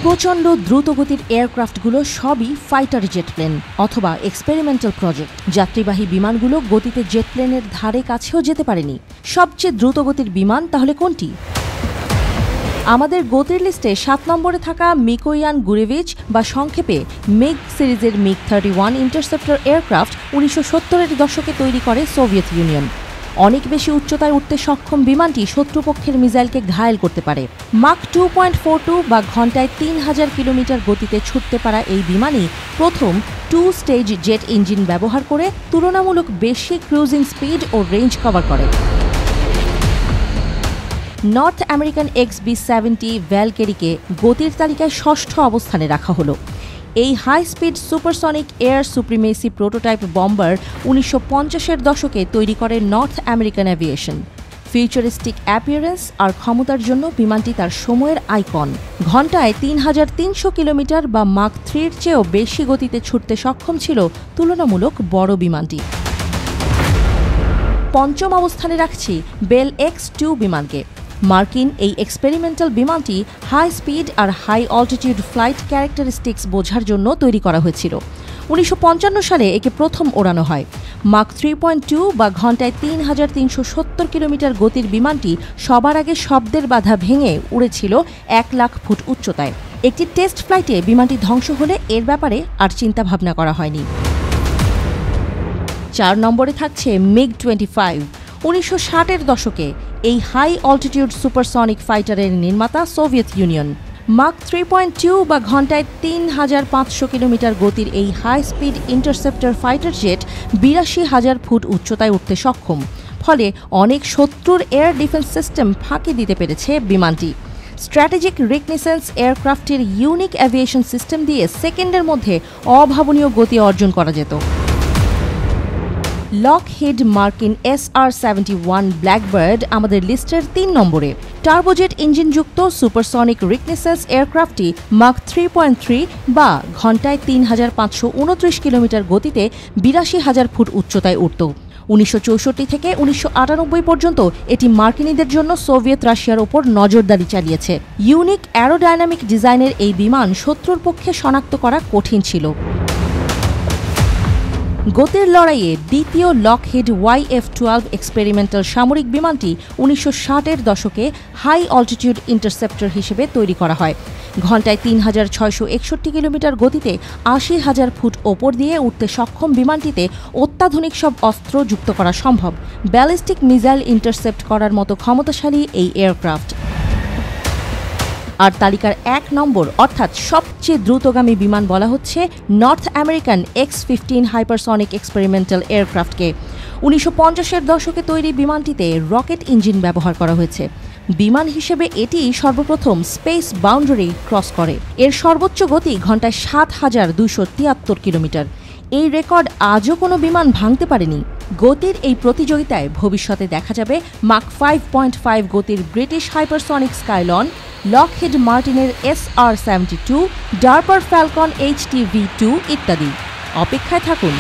প্রচণ্ড দ্রুতগতির এয়ারক্রাফটগুলো সবই ফাইটার জেট প্লেন অথবা এক্সপেরিমেন্টাল প্রজেক্ট। যাত্রীবাহী বিমানগুলো গতিতে জেট প্লেনের ধারে কাছেও যেতে পারেনি। সবচেয়ে দ্রুতগতির বিমান তাহলে কোনটি? আমাদের গতির লিস্টে 7 নম্বরে থাকা মিকোয়ান গুরেভিচ বা সংক্ষেপে মিগ সিরিজের MiG-31 ইন্টারসেপ্টর এয়ারক্রাফট 1970-এর দশকে তৈরি করে সোভিয়েত ইউনিয়ন। অনেক বেশি উচ্চতায় উঠতে সক্ষম বিমানটি শত্রুপক্ষের মিসাইলকে ঘায়েল করতে পারে। মাক 2.42 বা ঘন্টায় 3000 কিলোমিটার গতিতে ছুটতে পারা এই বিমানই প্রথম 2-স্টেজ জেট ইঞ্জিন ব্যবহার করে তুলনামূলক বেশি ক্রুজিং স্পিড ও রেঞ্জ কভার করে। নর্থ আমেরিকান XB-70 ভ্যালকেরিকে গতির তালিকায় 6ষ্ঠ অবস্থানে রাখা হলো। এই high speed supersonic air supremacy prototype bomber 1950-এর দশকে তৈরি করে North American aviation. Futuristic appearance আর ক্ষমতার জন্য বিমানটি তার সময়ের আইকন। ঘন্টায় 3300 কিলোমিটার বা মাক 3-এর চেয়েও বেশি গতিতে ছুটতে সক্ষম ছিল তুলনামূলক বড় বিমানটি। পঞ্চম অবস্থানে রাখছি বেল X-2 বিমানকে। মার্কিন এই এক্সপেরিমেন্টাল বিমানটি হাই স্পিড আর হাই অল্টিটিউড ফ্লাইট ক্যারেক্টারিস্টিক্স বোঝার জন্য তৈরি করা হয়েছিল। 1955 সালে একে প্রথম ওড়ানো হয়। মাক 3.2 বা ঘন্টায় 3370 কিলোমিটার গতির বিমানটি সবার আগে শব্দের বাধা ভেঙে উড়েছিল 1 লাখ ফুট উচ্চতায়। একটি টেস্ট ফ্লাইটে বিমানটি ধ্বংস হলে এর ব্যাপারে আর চিন্তা ভাবনা করা হয়নি। 4 নম্বরে থাকছে MiG-25। 1960-এর দশকে এই হাই অল্টিটিউড সুপারসনিক ফাইটারের নির্মাতা সোভিয়েত ইউনিয়ন। মাক 3.2 বা ঘন্টায় 3500 কিলোমিটার গতির এই high speed interceptor fighter jet 82,000 foot উচ্চতায় উঠতে সক্ষম। ফলে অনেক শত্রুর এয়ার ডিফেন্স সিস্টেম ফাঁকি দিতে পেরেছে বিমানটি। স্ট্র্যাটেজিক রিকনেসেন্স এয়ারক্রাফটের ইউনিক অ্যাভিয়েশন সিস্টেম দিয়ে সেকেন্ডের মধ্যে অভাবনীয় গতি অর্জন করা যেত। লকহিড মার্কিন SR-71 ব্ল্যাকবার্ড আমাদের লিস্টের 3 নম্বরে। টার্বোজেট ইঞ্জিনযুক্ত সুপারসনিক রিকনেসেন্স এয়ারক্রাফটটি মাক 3.3 বা ঘন্টায় 3529 কিলোমিটার গতিতে 82,000 ফুট উচ্চতায় উঠত। 1964 থেকে 1998 পর্যন্ত এটি মার্কিনীদের জন্য সোভিয়েত রাশিয়ার ওপর নজরদারি চালিয়েছে। ইউনিক অ্যারোডাইনামিক ডিজাইনের এই বিমান শত্রুর পক্ষে শনাক্ত করা কঠিন ছিল। গতির লড়াইয়ে দ্বিতীয় লকহিড YF-12 এক্সপেরিমেন্টাল সামরিক বিমানটি 1960-এর দশকে হাই অল্টিটিউড ইন্টারসেপ্টর হিসেবে তৈরি করা হয়। ঘন্টায় 3661 কিলোমিটার গতিতে 80,000 ফুট ওপর দিয়ে উঠতে সক্ষম বিমানটিতে অত্যাধুনিক সব অস্ত্র যুক্ত করা সম্ভব। ব্যালিস্টিক মিসাইল ইন্টারসেপ্ট করার মতো ক্ষমতাশালী এই এয়ারক্রাফট। আর তালিকার 1 নম্বর অর্থাৎ সবচেয়ে দ্রুতগামী বিমান বলা হচ্ছে North American X-15 hypersonic experimental এয়ারক্রাফটকে। 1950-এর দশকে তৈরি বিমানটিতে রকেট ইঞ্জিন ব্যবহার করা হয়েছে। বিমান হিসেবে এটি সর্বপ্রথম স্পেস বাউন্ডারি ক্রস করে। এর সর্বোচ্চ গতি ঘন্টায় 7273 কিলোমিটার। এই রেকর্ড আজও কোনো বিমান ভাঙতে পারেনি। গতির এই প্রতিযোগিতায় ভবিষ্যতে দেখা যাবে মাক 5.5 গতির ব্রিটিশ হাইপারসনিক স্কাইলন, লকহিড মার্টিনের SR-72, ডার্পার ফ্যালকন HTV-2 ইত্যাদি। অপেক্ষায় থাকুন।